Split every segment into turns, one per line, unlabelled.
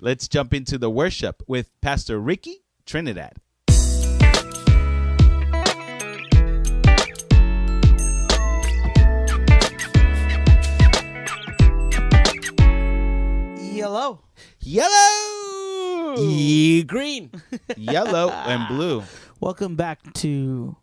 Let's jump into the worship with Pastor Ricky Trinidad.
Yellow.
Green.
Yellow and blue.
Welcome back to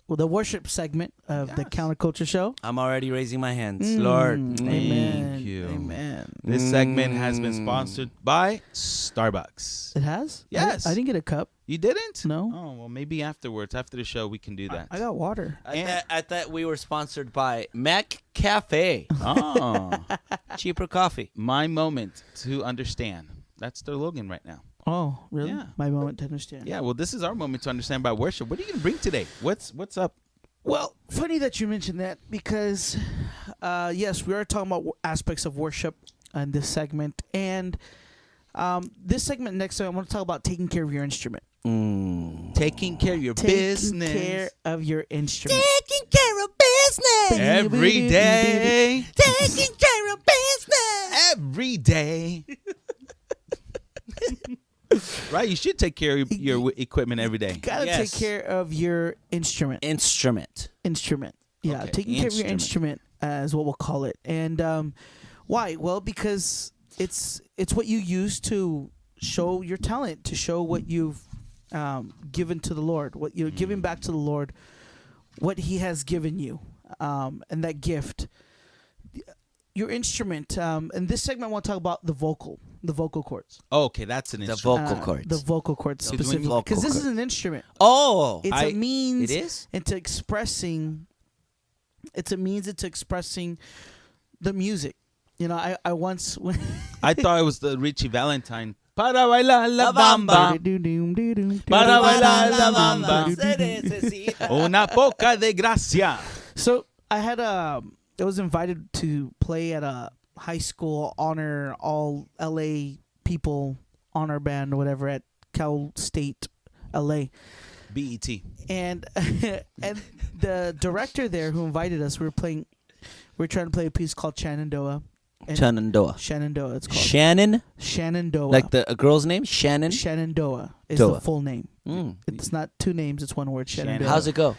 the worship segment of the Counterculture Show.
I'm already raising my hands. Lord.
Amen.
Thank you.
Amen.
This segment has been sponsored by Starbucks.
It has?
Yes.
I didn't get a cup.
You didn't?
No.
Oh, well, maybe afterwards, after the show, we can do that.
I got water.
I thought we were sponsored by Mac Cafe.
Oh,
Cheaper coffee.
my moment to understand. That's their slogan right now.
Oh, really?
Yeah.
My moment to understand.
Yeah, well, this is our moment to understand about worship. What are you going to bring today? What's up?
Well, funny that you mentioned that because, yes, we are talking about aspects of worship in this segment. And this segment next time, I want to talk about taking care of your instrument.
Taking care of your business.
Taking care of your instrument.
Taking care of business.
Every day.
Taking care of business.
Every day. Right? You should take care of your equipment every day.
You gotta take care of your instrument.
Instrument.
Yeah,
Okay,
taking care of your instrument is what we'll call it. And why? Well, because it's what you use to show your talent, to show what you've given to the Lord, what you're giving back to the Lord, what He has given you, and that gift. Your instrument. In this segment, I want to talk about the vocal cords.
Oh, okay, that's an instrument.
vocal cords.
The vocal cords specifically. Because this is an instrument.
Oh.
It's a means
It is?
into expressing. It's a means into expressing the music. You know, I once went.
I thought it was the Richie Valentine. Para bailar la bamba. Para bailar la bamba. Una poca de gracia.
So I was invited to play at a high school honor all LA people honor band or whatever at Cal State LA.
BET.
And and the director there who invited us, we were trying to play a piece called Shenandoah.
Shenandoah.
Shenandoah, it's called. Shenandoah.
Like a girl's name? Shannon?
Shenandoah is
Doah.
the full name. It's not two names, it's one word. Shenandoah.
How's it go?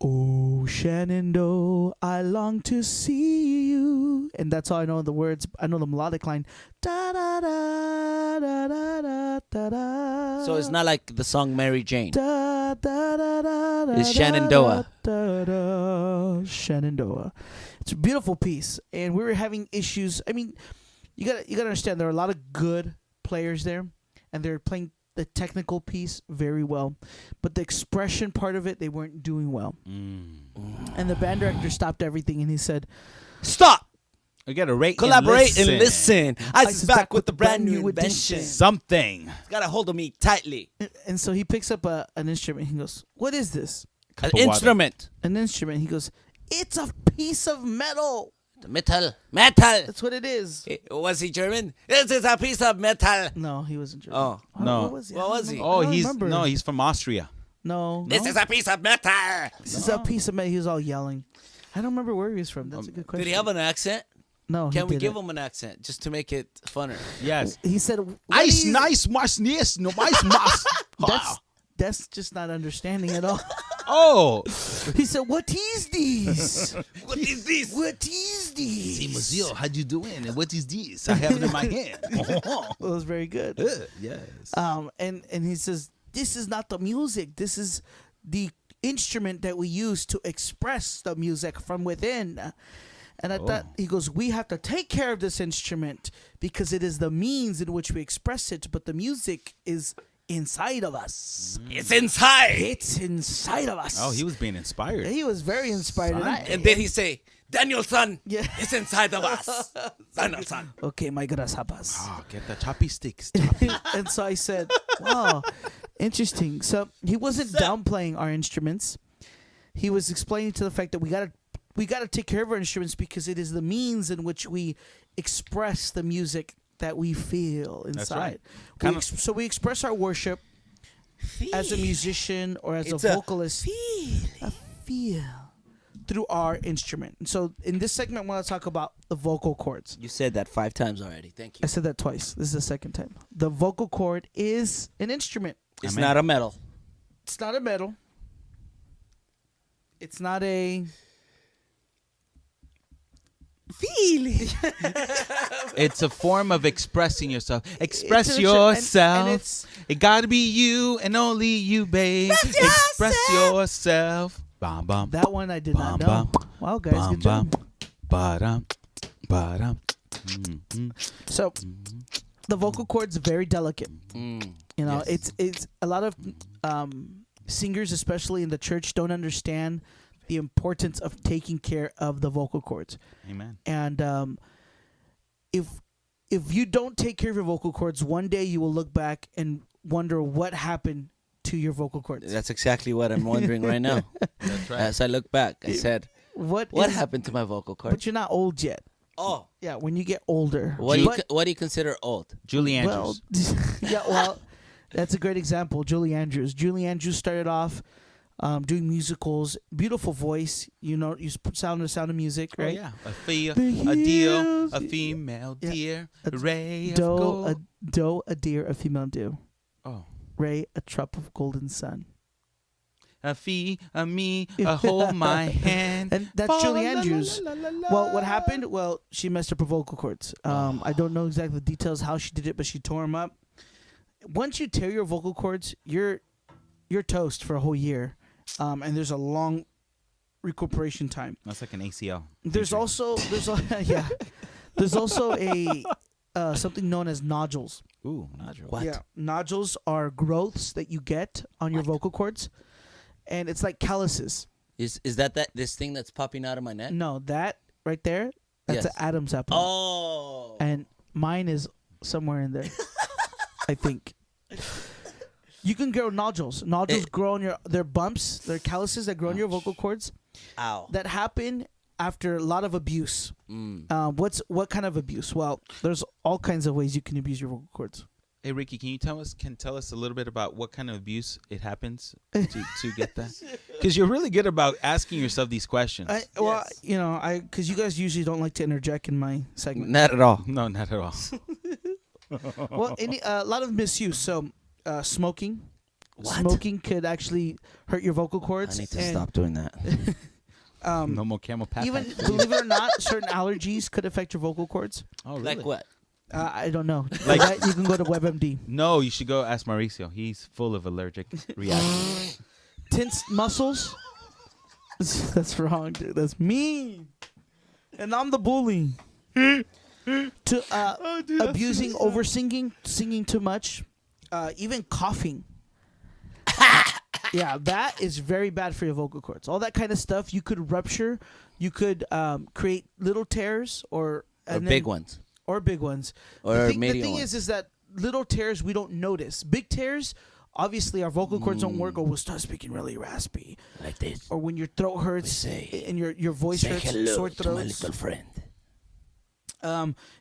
Oh, Shenandoah, I long to see you. And that's all I know the words. I know the melodic line. Da da da da da da da da.
So it's not like the song Mary Jane.
Da da da da da.
It's Shenandoah.
Da da. Shenandoah. It's a beautiful piece, and we were having issues. I mean, you gotta understand there are a lot of good players there, and they're playing the technical piece very well, but the expression part of it they weren't doing well. And the band director stopped everything and he said,
Stop!
We gotta rate,
Collaborate
and
and listen. Ice is back with the brand new invention.
Something.
Got a hold of me tightly.
and so he picks up an instrument. He goes, what is this?
An instrument.
An instrument. He goes, it's a piece of metal.
Metal.
That's what it is.
Was he German? This is a piece of metal.
No, he wasn't German.
Oh.
No.
What was he?
What was he?
Oh,
remember.
he's from Austria.
No.
This is a piece of metal.
This is a piece of metal. He was all yelling. I don't remember where he was from. That's a good question.
Did he have an accent?
No,
Can we give
didn't.
him an accent just to make it funner?
Yes.
He said,
Ice, nice, nice, no, nice.
That's just not understanding at all.
Oh.
He said, what is this?
What is this?
What is this?
Hey, Monsieur, how you doing? And what is this? I have it in my hand.
It was very good.
Yes.
And he says, this is not the music. This is the instrument that we use to express the music from within. And I thought, he goes, we have to take care of this instrument because it is the means in which we express it, but the music is inside of us.
It's inside.
It's inside of us.
Oh, he was being inspired.
He was very inspired.
And then he say, Daniel's son,
Yeah.
it's inside of us. Daniel's son.
Okay, my gracias.
Oh, get the choppy sticks.
And so I said, wow, interesting. So he wasn't downplaying our instruments. He was explaining to the fact that we gotta take care of our instruments because it is the means in which we express the music that we feel inside.
That's right.
So we express our worship as a musician or as
It's
a
a
vocalist. A feel. through our instrument. And so in this segment, I want to talk about the vocal cords.
You said that 5 times already. Thank
I
you.
said that twice. This is the second time. The vocal cord is an instrument.
It's
Amen.
not a metal.
It's not a metal. It's not a feeling.
It's a form of expressing yourself. Express
It's an instrument, and
yourself.
it's-
It gotta be you and only you, babe. Express yourself. Bam, bam.
That one I did not
Bum,
know.
bum.
Wow, guys,
Bum,
good job.
bum. Ba-dum. Ba-dum. Mhm.
So the vocal cord's very delicate.
Mm.
You know,
Yes.
it's a lot of singers, especially in the church, don't understand the importance of taking care of the vocal cords.
Amen.
And if you don't take care of your vocal cords, one day you will look back and wonder what happened to your vocal cords.
That's exactly what I'm wondering right now.
That's right.
As I look back, I said,
What
what
is-
happened to my vocal
But
cords?
you're not old yet.
Oh,
Yeah, when you get older.
what do you
But-
what do you consider old?
Julie
well,
Andrews.
yeah, well, that's a great example. Julie Andrews. Julie Andrews started off doing musicals. Beautiful voice. You know, you sound of music,
Oh,
right?
yeah. A
The
deer,
hills-
a female
Yeah.
deer,
A
a ray of
Doe,
gold.
a deer, a female dew.
Oh.
Ray, a trop of golden sun.
A fee, a me, a hold my hand.
And that's
Fa
Julie
la la
Andrews.
la la la.
Well, what happened? Well, she messed up her vocal cords. I don't know exactly the details how she did it, but she tore them up. Once you tear your vocal cords, you're toast for a whole year, and there's a long recuperation time.
That's like an ACL.
There's also yeah, there's also a something known as nodules.
Ooh, nodule.
What?
Yeah, nodules are growths that you get on your vocal cords, and it's like calluses.
Is that this thing that's popping out of my neck?
No, that right there, that's
Yes.
an Adam's apple.
Oh.
And mine is somewhere in there. I think. You can grow nodules. Nodules grow on they're bumps, they're calluses that grow on your vocal cords
Ow.
that happen after a lot of abuse.
Mm.
What kind of abuse? Well, there's all kinds of ways you can abuse your vocal cords.
Hey Ricky, can you tell us a little bit about what kind of abuse it happens to get that? Because you're really good about asking yourself these questions.
Well, you know, because you guys usually don't like to interject in my segment.
Not at all.
No, not at all.
Well, a lot of misuse. So, smoking.
What?
Smoking could actually hurt your vocal
I
cords.
need to
and,
stop doing that.
No more camel path.
Even believe it or not, certain allergies could affect your vocal cords.
Oh, really?
Like what?
I don't know.
Like-
That, you can go to WebMD.
No, you should go ask Mauricio. He's full of allergic reactions.
Tense muscles. That's wrong, dude. That's mean. And I'm the bully. Abusing, over singing too much, even coughing. Yeah, that is very bad for your vocal cords. All that kind of stuff you could rupture. You could create little tears or
Big ones.
or big ones.
Or
The thing
medium
is that little tears we don't notice. Big tears, obviously our vocal cords don't work, or we'll start speaking really raspy.
Like this.
Or when your throat hurts
say-
and your voice
Say
hurts,
hello
sore
to my
throats.
little friend.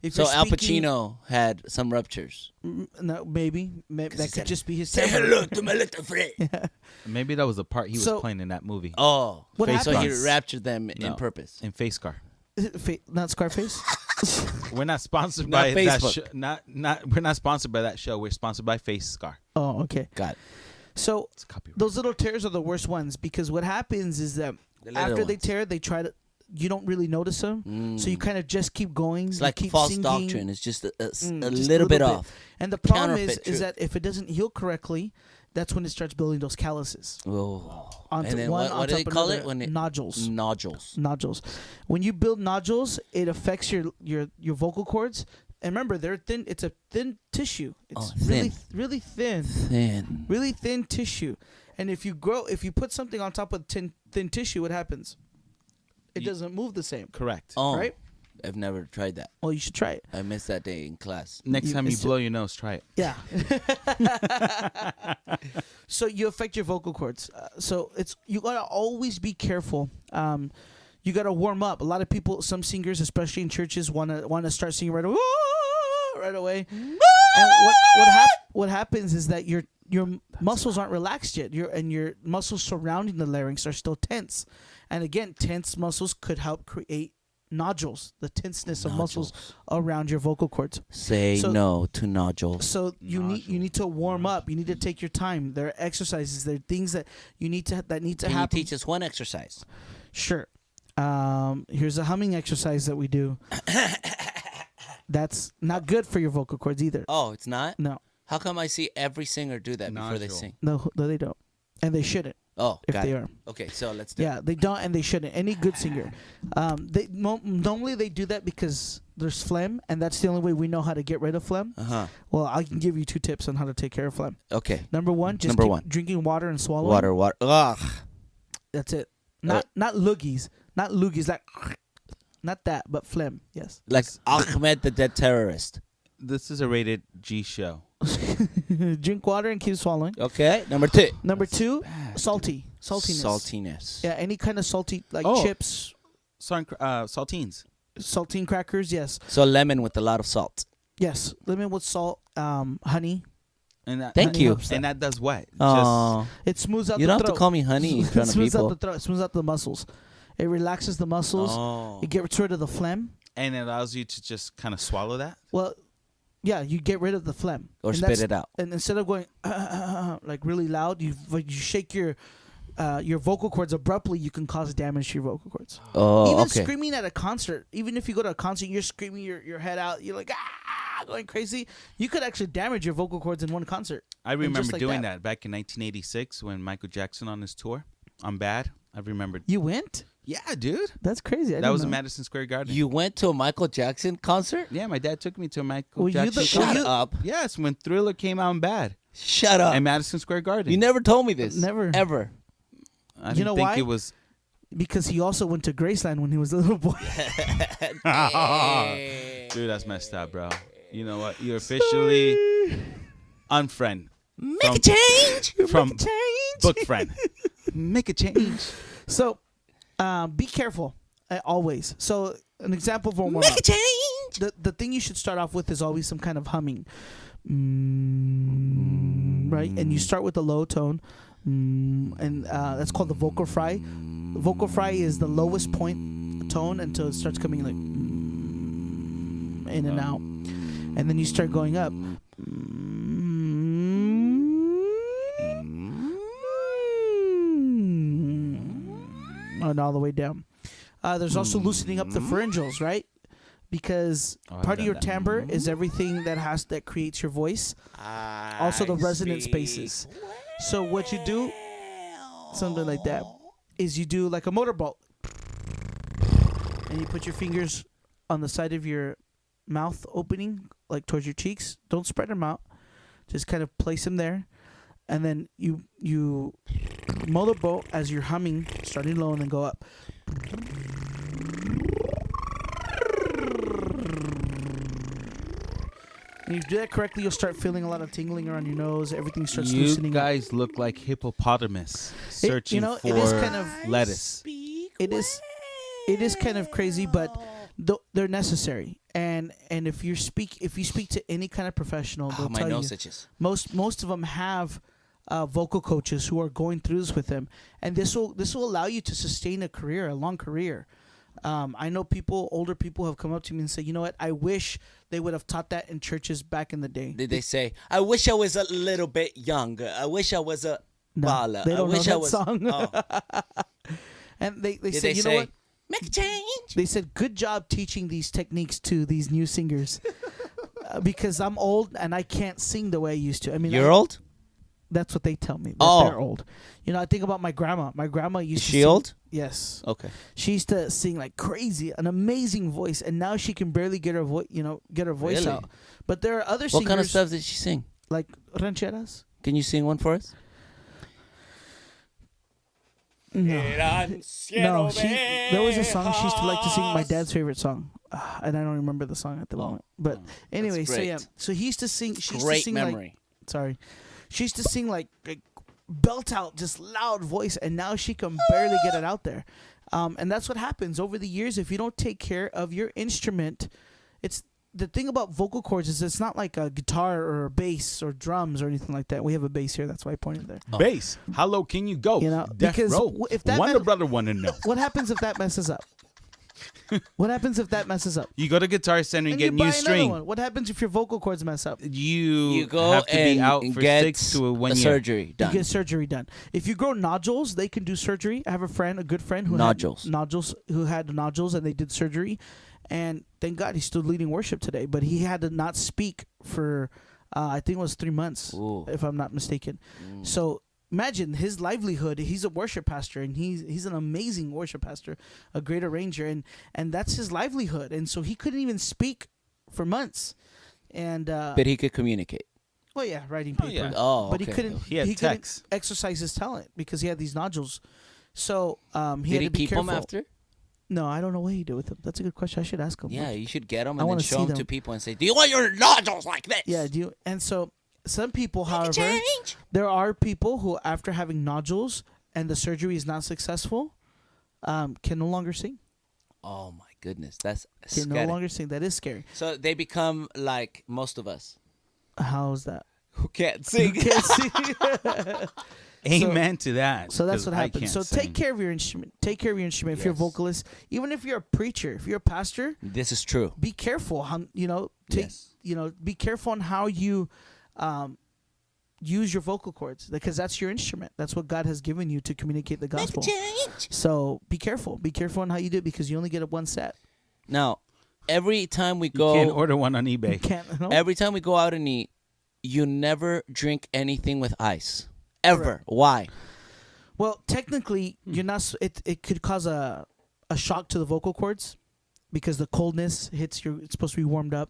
If
So
you're
Al
speaking-
Pacino had some ruptures.
No, maybe that could
said,
just be his
Say
temper.
hello to my little friend.
Maybe that was the part he was
So-
playing in that movie.
Oh.
What
So he
happens?
raptured them
No.
in purpose.
In Face Scar.
Is it not Scarface?
We're not sponsored
Not
by that
Facebook.
show. We're not sponsored by that show. We're sponsored by Face Scar.
Oh, okay.
Got it.
So
It's copyright.
those little tears are the worst ones because what happens is that
The little
after they
ones.
tear, they try to. You don't really notice them, so you kind of just keep going.
It's
you
like
keep
false
singing,
doctrine. It's just a
just
little bit off.
And the problem
Counterfeit
is
truth.
that if it doesn't heal correctly, that's when it starts building those calluses.
Oh.
Onto
And then
one
what
on
do they
top of
call
another.
it when it
Nodules.
Nodules.
Nodules. When you build nodules, it affects your vocal cords. And remember, they're thin. It's a thin tissue. It's
thin.
really thin,
Thin.
really thin tissue. And if you put something on top of thin tissue, what happens? It doesn't move the same.
Correct.
Oh.
Right?
I've never tried that.
Well, you should try it.
I missed that day in class.
Next time you
it's-
blow your nose, try it.
Yeah. So you affect your vocal cords. So you gotta always be careful. You gotta warm up. A lot of people, some singers, especially in churches, wanna start singing right away. Right away. And what happens is that your muscles aren't relaxed yet. Your muscles surrounding the larynx are still tense. And again, tense muscles could help create nodules, the tenseness of muscles around your vocal cords.
Say no to nodules.
So you need to warm up. You need to take your time. There are exercises. There are things that need to happen.
Can you teach us one exercise?
Sure. Here's a humming exercise that we do. That's not good for your vocal cords either.
Oh, it's not?
No.
How come I see every singer do that before they
Nodule.
sing?
No, they don't. And they shouldn't.
Oh,
if
got
they
it.
are.
Okay, so let's do it.
Yeah, they don't, and they shouldn't. Any good singer, normally they do that because there's phlegm, and that's the only way we know how to get rid of phlegm. Well, I can give you 2 tips on how to take care of phlegm.
Okay.
Number one, just keep drinking water and swallowing.
Water. Ugh.
That's it. Not loogies, like not that, but phlegm. Yes.
Like Ahmed the Dead Terrorist.
This is a rated G show.
Drink water and keep swallowing.
Okay. Number 2.
Number 2, saltiness.
Saltiness.
Yeah, any kind of salty, like chips,
Saltines.
saltine crackers. Yes.
So lemon with a lot of salt.
Yes. Lemon with salt, honey.
And that,
Thank you.
And that does what?
Oh.
It smooths out
You
the
don't
throat.
have to call me honey in front of
Smooths out
people.
the throat. Smooths out the muscles. It relaxes the muscles.
Oh.
It gets rid of the phlegm.
And it allows you to just kind of swallow that.
Well, yeah, you get rid of the phlegm.
Or
And
spit
that's-
it out.
And instead of going like really loud, you shake your vocal cords abruptly. You can cause damage to your vocal cords.
Oh,
Even
okay.
screaming at a concert, even if you go to a concert, you're screaming your head out. You're like going crazy. You could actually damage your vocal cords in one concert.
I
And just
remember
like
doing that back in 1986 when Michael Jackson on his tour. I'm Bad. I remembered.
You went?
Yeah, dude.
That's crazy.
That was in Madison Square Garden.
You went to a Michael Jackson concert?
Yeah, my dad took me to a Michael
Well, you
Jackson.
the-
Shut
you-
up.
Yes, when Thriller came out in Bad.
Shut up.
At Madison Square Garden.
You never told me this.
Never.
Ever.
I didn't
know
think
why?
it was.
Because he also went to Graceland when he was a little boy.
Dude, that's messed up, bro. You know what? You're officially unfriend.
Make a change.
From book friend. Make a change.
So, be careful always. So, an example for warm
Make
up.
a change.
The thing you should start off with is always some kind of humming, right? And you start with a low tone, and that's called the vocal fry. The vocal fry is the lowest point tone until it starts coming like in and out, and then you start going up. And all the way down. There's also loosening up the pharyngals, right? Because
I've
part of
done
your
that.
timbre is everything that creates your voice. Also the resonant spaces. So what you do, something like that, is you do like a motorboat, and you put your fingers on the side of your mouth opening, like towards your cheeks. Don't spread them out. Just kind of place them there, and then you motorboat as you're humming, starting low and then go up. And if you do that correctly, you'll start feeling a lot of tingling around your nose. Everything starts
You
loosening up.
guys look like hippopotamus searching for
it is kind of
lettuce.
It is kind of crazy, but they're necessary. And if you speak to any kind of professional, they'll
My
tell
nose
you
itches.
most of them have vocal coaches who are going through this with them, and this will allow you to sustain a long career. I know older people have come up to me and say, you know what, I wish they would have taught that in churches back in the day.
Did they say, I wish I was a little bit younger. I wish I was a baller.
They don't
I wish
know
I
that
was.
song.
Oh.
And they
Did
said,
they
you know
say,
what?
make a change?
They said, good job teaching these techniques to these new singers. Because I'm old and I can't sing the way I used to. I mean,
You're old?
That's what they tell me. That
Oh.
They're old. You know, I think about my grandma. My grandma used to
She
sing.
old?
Yes.
Okay.
She used to sing like crazy, an amazing voice, and now she can barely get her voice
Really?
out. But there are other
What
singers
kind of stuff did she sing?
like rancheras.
Can you sing one for us?
No, there was a song she used to like to sing. My dad's favorite song, and I don't remember the song at the moment. But anyway, so
great.
yeah, so he used to sing. She used to
Great
sing
memory.
she used to sing like belt out, just loud voice, and now she can barely get it out there. And that's what happens over the years if you don't take care of your instrument. the thing about vocal cords is it's not like a guitar or a bass or drums or anything like that. We have a bass here. That's why I pointed there.
Bass. How low can you go?
You know,
Death
because
Row.
if that
Wonder Brother want to know.
What happens if that messes up? What happens if that messes up?
You go to Guitar Center and get
you buy
new
another
string.
one. What happens if your vocal cords mess up?
You
go
have to be
and
out for
get
6 to 1
a
year.
surgery done.
You get surgery done. If you grow nodules, they can do surgery. I have a good friend who
Nodules.
had nodules, and they did surgery. And thank God he's still leading worship today. But he had to not speak for, I think it was 3 months,
Ooh.
if I'm not mistaken. So imagine his livelihood. He's a worship pastor, and he's an amazing worship pastor, a great arranger, and that's his livelihood. And so he couldn't even speak for months. And
But he could communicate.
well, yeah, writing paper.
yeah.
Oh,
But
okay.
he couldn't.
He had
couldn't
text.
exercise his talent because he had these nodules. So he
Did
had
he
to be
keep
careful.
them after?
No, I don't know what he did with them. That's a good question. I should ask him.
Yeah, you should get them
I
and then
wanna
show
see
them to
them.
people and say, "Do you want your nodules like this?"
Yeah. Do you? And so some people, however,
change.
there are people who, after having nodules and the surgery is not successful, can no longer sing.
Oh my goodness, that's
Can no
scary.
longer sing. That is scary.
So they become like most of us
How's that?
who can't sing.
Can't sing.
Amen to that.
So that's
'cause
what
I
happens.
can't
So
sing.
take care of your instrument. Take care of your instrument. If you're a
Yes.
vocalist, even if you're a preacher, if you're a pastor,
This is true.
be careful.
Yes.
Be careful on how you use your vocal cords, because that's your instrument. That's what God has given you to communicate the gospel. So be careful. Be careful on how you do it, because you only get one set.
Now, every time we
You can't
go,
order one on
You
eBay.
can't. No?
every time we go out and eat, you never drink anything with ice. Ever.
Correct.
Why?
Well, technically, you're not. It could cause a shock to the vocal cords, because the coldness hits your. It's supposed to be warmed up.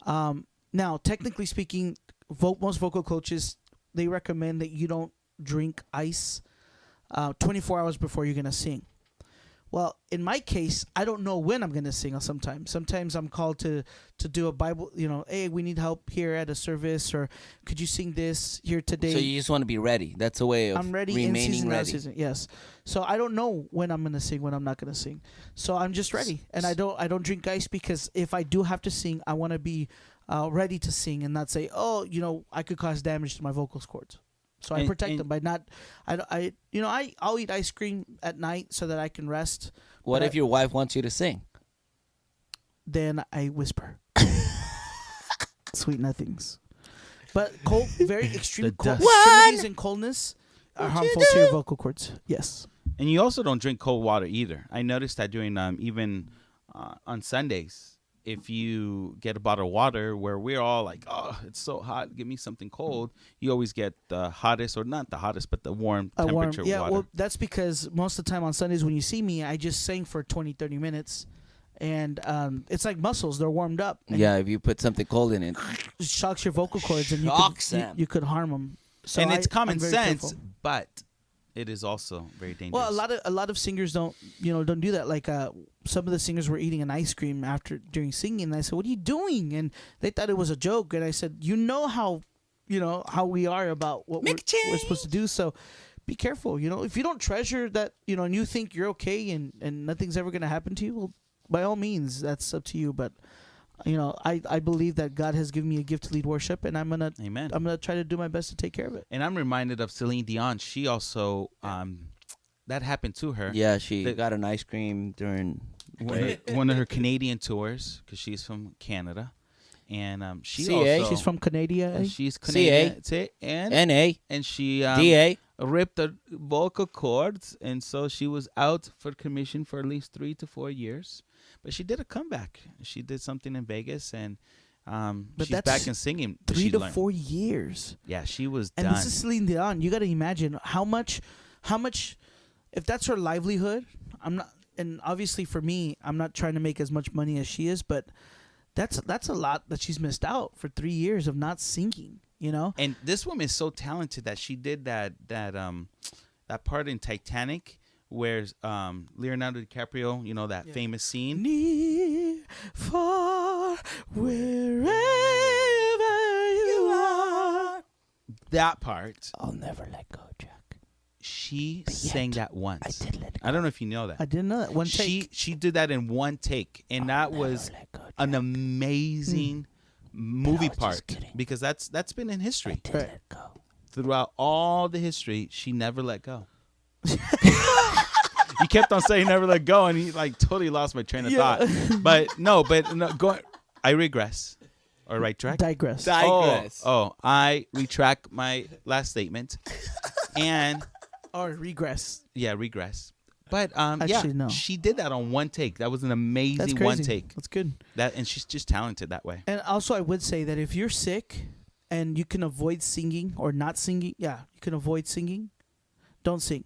Now, technically speaking, most vocal coaches, they recommend that you don't drink ice 24 hours before you're gonna sing. Well, in my case, I don't know when I'm gonna sing. Sometimes I'm called to do a Bible. Hey, we need help here at a service, or could you sing this here today?
So you just want to be ready. That's a way of
I'm ready in
remaining
season, out of
ready.
season. Yes. So I don't know when I'm gonna sing, when I'm not gonna sing. So I'm just ready, and I don't drink ice, because if I do have to sing, I want to be ready to sing and not say, oh, I could cause damage to my vocal cords. So I protect them by not. I'll eat ice cream at night so that I can rest.
What
But
if your wife wants you to sing?
Then I whisper, sweet nothings. But very extreme
The dust.
extremities and coldness are harmful to your vocal cords. Yes.
And you also don't drink cold water either. I noticed that during even on Sundays, if you get a bottle of water, where we're all like, oh, it's so hot, give me something cold, you always get the hottest, or not the hottest, but the warm temperature
Yeah,
water.
well, that's because most of the time on Sundays when you see me, I just sing for 20, 30 minutes. And it's like muscles. They're warmed up. And
Yeah, if you put something cold in it.
it shocks your vocal cords, and
Shocks them.
you could harm them. So
and it's
I'm
common
very
sense,
careful.
but it is also very dangerous.
Well, a lot of singers don't do that. Like some of the singers were eating an ice cream during singing, and I said, "What are you doing?" And they thought it was a joke, and I said, how we are about what we're supposed to do. So be careful. If you don't treasure that, and you think you're okay and nothing's ever going to happen to you, well, by all means, that's up to you. But I believe that God has given me a gift to lead worship, and I'm gonna try to do my best to take care of it.
And I'm reminded of Celine Dion. She also that happened to her.
Yeah, she got an ice cream during
one of her Canadian tours, because she's from Canada, and she
CA.
also
She's from Canada.
she's Canadian. And
NA,
she
DA.
ripped the vocal cords, and so she was out for commission for at least 3 to 4 years. But she did a comeback. She did something in Vegas, and
But
she's
that's
back in singing. But
3
she
to
learned.
4 years.
Yeah, she was
And
done.
this is Celine Dion. You got to imagine how much, if that's her livelihood. And obviously for me, I'm not trying to make as much money as she is, but that's a lot that she's missed out for 3 years of not singing.
And this woman is so talented that she did that part in Titanic where Leonardo DiCaprio, that famous scene.
Near, far, wherever you are.
That part.
I'll never let go, Jack.
she
But yet,
sang that once.
I did let it
I don't know if you know that.
I didn't know that. One take.
She did that in one take, and that
never
was
let go,
an
Jack.
amazing movie
was just
part
kidding.
because that's been in history
Did
Right.
let go.
throughout all the history. She never let go. You kept on saying never let go, and he like totally lost my train of thought. But no, go. I regress. Or right track.
Digress.
Digress.
Oh, I retract my last statement, and
Or regress.
yeah, regress. But
Actually, no.
she did that on one take. That was an
That's
amazing
crazy.
one take.
That's good.
And she's just talented that way.
And also, I would say that if you're sick and you can avoid singing or not singing, you can avoid singing, don't sing.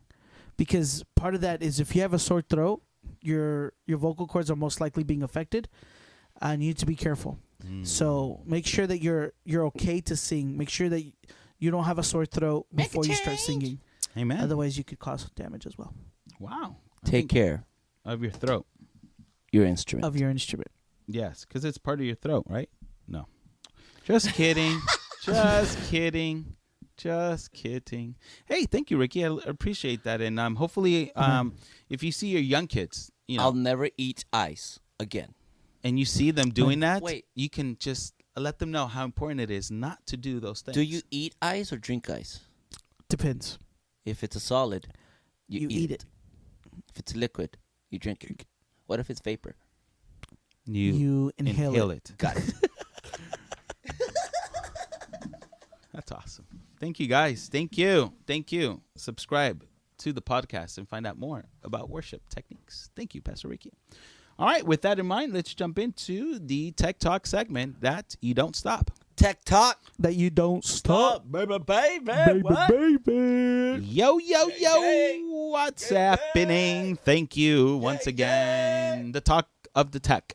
Because part of that is if you have a sore throat, your vocal cords are most likely being affected, and you need to be careful. So make sure that you're okay to sing. Make sure that you don't have a sore throat before you start singing.
Amen.
Otherwise, you could cause damage as well
Wow.
Take care.
Of your throat.
Your instrument.
of your instrument.
Yes, because it's part of your throat, right? No. Just kidding. Just kidding. Just kidding. Hey, thank you, Ricky. I appreciate that. And hopefully, if you see your young kids,
I'll never eat ice again.
and you see them doing that,
Wait.
you can just let them know how important it is not to do those things.
Do you eat ice or drink ice?
Depends.
If it's a solid, you
eat it.
If it's liquid, you drink it. What if it's vapor?
You
inhale it.
Got it.
That's awesome. Thank you, guys. Thank you. Thank you. Subscribe to the podcast and find out more about worship techniques. Thank you, Pastor Ricky. All right. With that in mind, let's jump into the Tech Talk segment that you don't stop.
Tech talk.
That you don't stop.
Baby, baby. What?
baby.
Yo, yo, yo.
Gang.
What's
Gang,
happening?
gang.
Thank you once
Gang,
again. The talk of the tech.